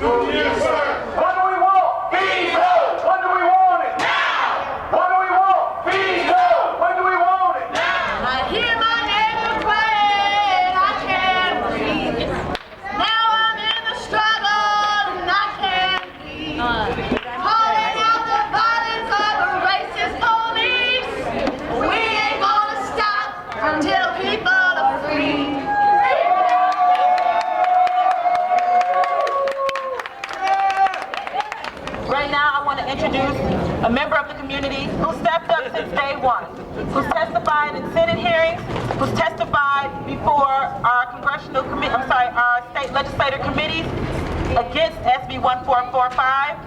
Yes, sir. What do we want? Fees low. When do we want it? Now. What do we want? Fees low. When do we want it? Now. I hear my neighbor crying, I can't breathe. Now I'm in the struggle and I can't breathe. Calling out the violence of the racist police. We ain't gonna stop until people are free. Right now, I want to introduce a member of the community who stepped up since day one, who's testified in Senate hearings, who's testified before our our state legislative committees against SB 1445,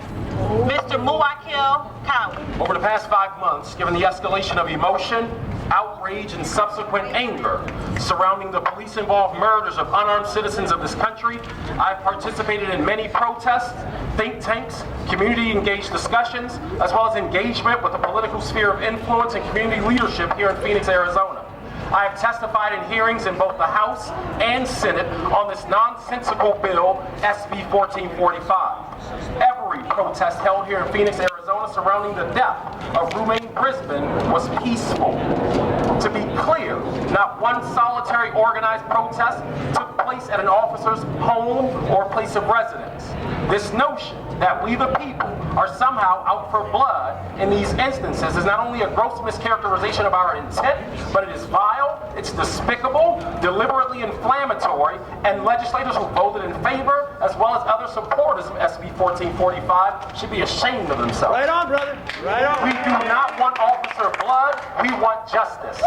Mr. Muwakil Kawi. Over the past 5 months, given the escalation of emotion, outrage, and subsequent anger surrounding the police-involved murders of unarmed citizens of this country, I've participated in many protests, think tanks, community-engaged discussions, as well as engagement with the political sphere of influence and community leadership here in Phoenix, Arizona. I have testified in hearings in both the House and Senate on this nonsensical bill, SB 1445. Every protest held here in Phoenix, Arizona surrounding the death of Rumain Brisbane was peaceful. To be clear, not one solitary organized protest took place at an officer's home or place of residence. This notion that we the people are somehow out for blood in these instances is not only a gross mischaracterization of our intent, but it is vile, it's despicable, deliberately inflammatory, and legislators who voted in favor, as well as other supporters of SB 1445, should be ashamed of themselves. Right on, brother. Right on. We do not want officer blood, we want justice.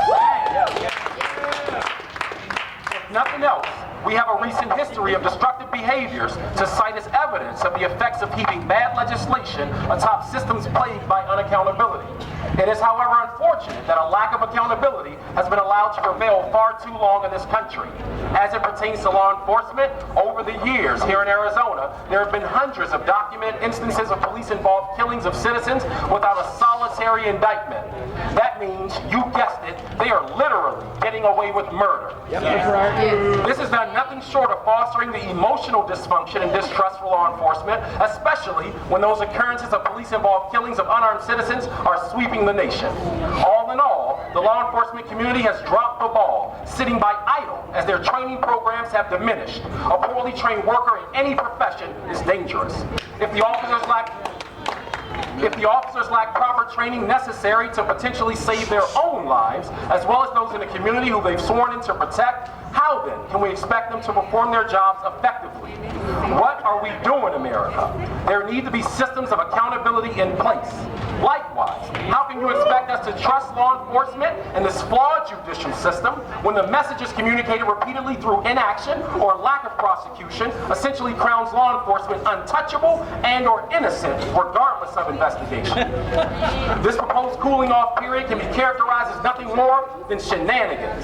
If nothing else, we have a recent history of destructive behaviors to cite as evidence of the effects of heaping bad legislation atop systems plagued by unaccountability. It is, however, unfortunate that a lack of accountability has been allowed to prevail far too long in this country. As it pertains to law enforcement, over the years here in Arizona, there have been hundreds of documented instances of police-involved killings of citizens without a solitary indictment. That means, you guessed it, they are literally getting away with murder. This has done nothing short of fostering the emotional dysfunction and distrust for law enforcement, especially when those occurrences of police-involved killings of unarmed citizens are sweeping the nation. All in all, the law enforcement community has dropped the ball, sitting by idle as their training programs have diminished. A poorly trained worker in any profession is dangerous. If the officers lack proper training necessary to potentially save their own lives, as well as those in the community who they've sworn in to protect, how then can we expect them to perform their jobs effectively? What are we doing, America? There need to be systems of accountability in place. Likewise, how can you expect us to trust law enforcement and this flawed judicial system when the messages communicated repeatedly through inaction or lack of prosecution essentially crowns law enforcement untouchable and or innocent regardless of investigation? This proposed cooling off period can be characterized as nothing more than shenanigans.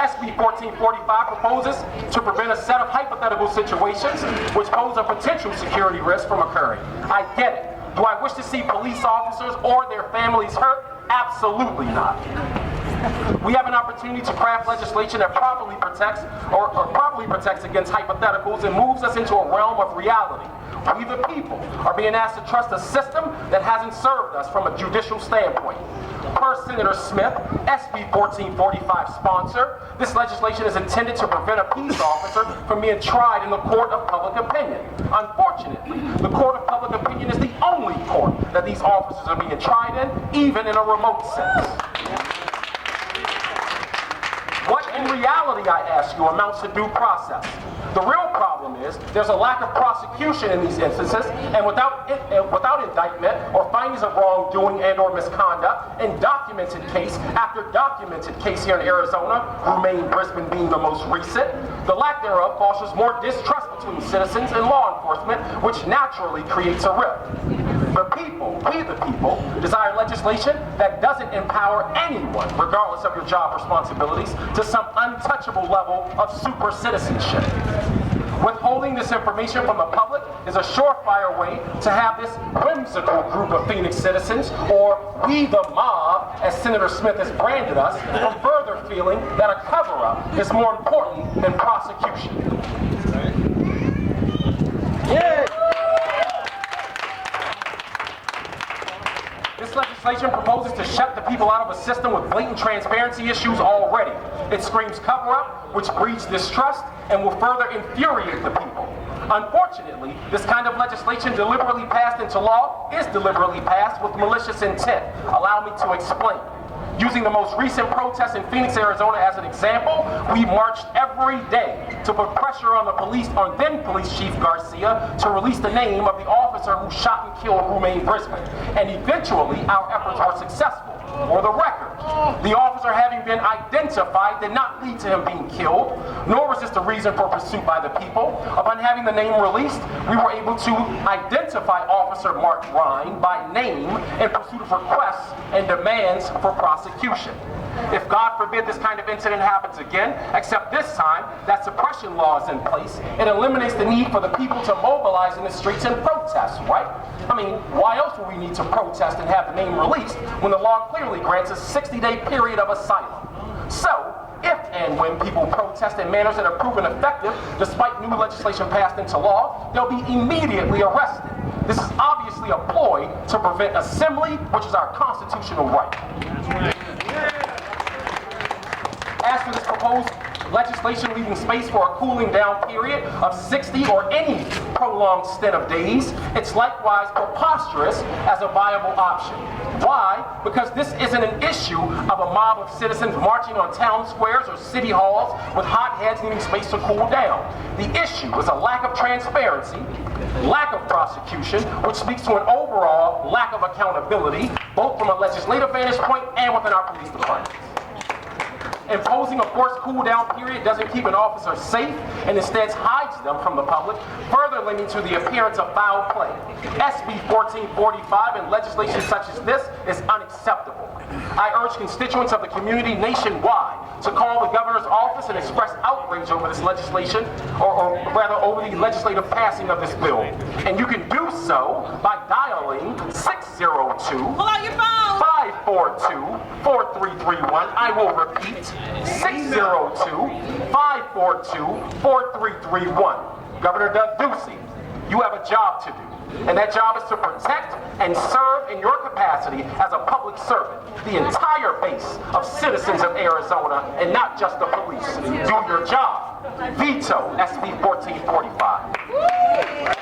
SB 1445 proposes to prevent a set of hypothetical situations which pose a potential security risk from occurring. I get it. Do I wish to see police officers or their families hurt? Absolutely not. We have an opportunity to craft legislation that properly protects against hypotheticals and moves us into a realm of reality. We the people are being asked to trust a system that hasn't served us from a judicial standpoint. Per Senator Smith, SB 1445 sponsor, this legislation is intended to prevent a peace officer from being tried in the court of public opinion. Unfortunately, the court of public opinion is the only court that these officers are being tried in, even in a remote sense. What in reality, I ask you, amounts to due process? The real problem is there's a lack of prosecution in these instances, and without indictment or findings of wrongdoing and or misconduct, in documented case after documented case here in Arizona, Rumain Brisbane being the most recent, the lack thereof fosters more distrust between citizens and law enforcement, which naturally creates a rift. The people, we the people, desire legislation that doesn't empower anyone, regardless of your job responsibilities, to some untouchable level of super citizenship. Withholding this information from the public is a surefire way to have this whimsical group of Phoenix citizens, or we the mob, as Senator Smith has branded us, from further feeling that a cover-up is more important than prosecution. Yeah. legislation proposes to shut the people out of a system with blatant transparency issues already. It screams cover-up, which breeds distrust and will further infuriate the people. Unfortunately, this kind of legislation deliberately passed into law is deliberately passed with malicious intent. Allow me to explain. Using the most recent protests in Phoenix, Arizona as an example, we marched every day to put pressure on the police, on then Police Chief Garcia, to release the name of the officer who shot and killed Rumain Brisbane. And eventually, our efforts were successful. For the record, the officer having been identified did not lead to him being killed, nor was this the reason for pursuit by the people. Upon having the name released, we were able to identify Officer Mark Ryan by name in pursuit of requests and demands for prosecution. If God forbid this kind of incident happens again, except this time that suppression law is in place, it eliminates the need for the people to mobilize in the streets and protest, right? I mean, why else would we need to protest and have the name released when the law clearly grants a 60-day period of asylum? So, if and when people protest in manners that are proven effective, despite new legislation passed into law, they'll be immediately arrested. This is obviously a ploy to prevent assembly, which is our constitutional right. As for this proposed legislation leaving space for a cooling down period of 60 or any prolonged stint of days, it's likewise preposterous as a viable option. Why? Because this isn't an issue of a mob of citizens marching on town squares or city halls with hot heads needing space to cool down. The issue is a lack of transparency, lack of prosecution, which speaks to an overall lack of accountability, both from a legislative vantage point and within our police department. Imposing a forced cool-down period doesn't keep an officer safe and instead hides them from the public, further lending to the appearance of foul play. SB 1445 and legislation such as this is unacceptable. I urge constituents of the community nationwide to call the governor's office and express outrage over this legislation, or rather over the legislative passing of this bill. And you can do so by dialing 602 Pull out your phone. 542-4331. I will repeat, 602-542-4331. Governor Doug Ducey, you have a job to do. And that job is to protect and serve in your capacity as a public servant the entire base of citizens of Arizona and not just the police. Do your job. Veto SB 1445.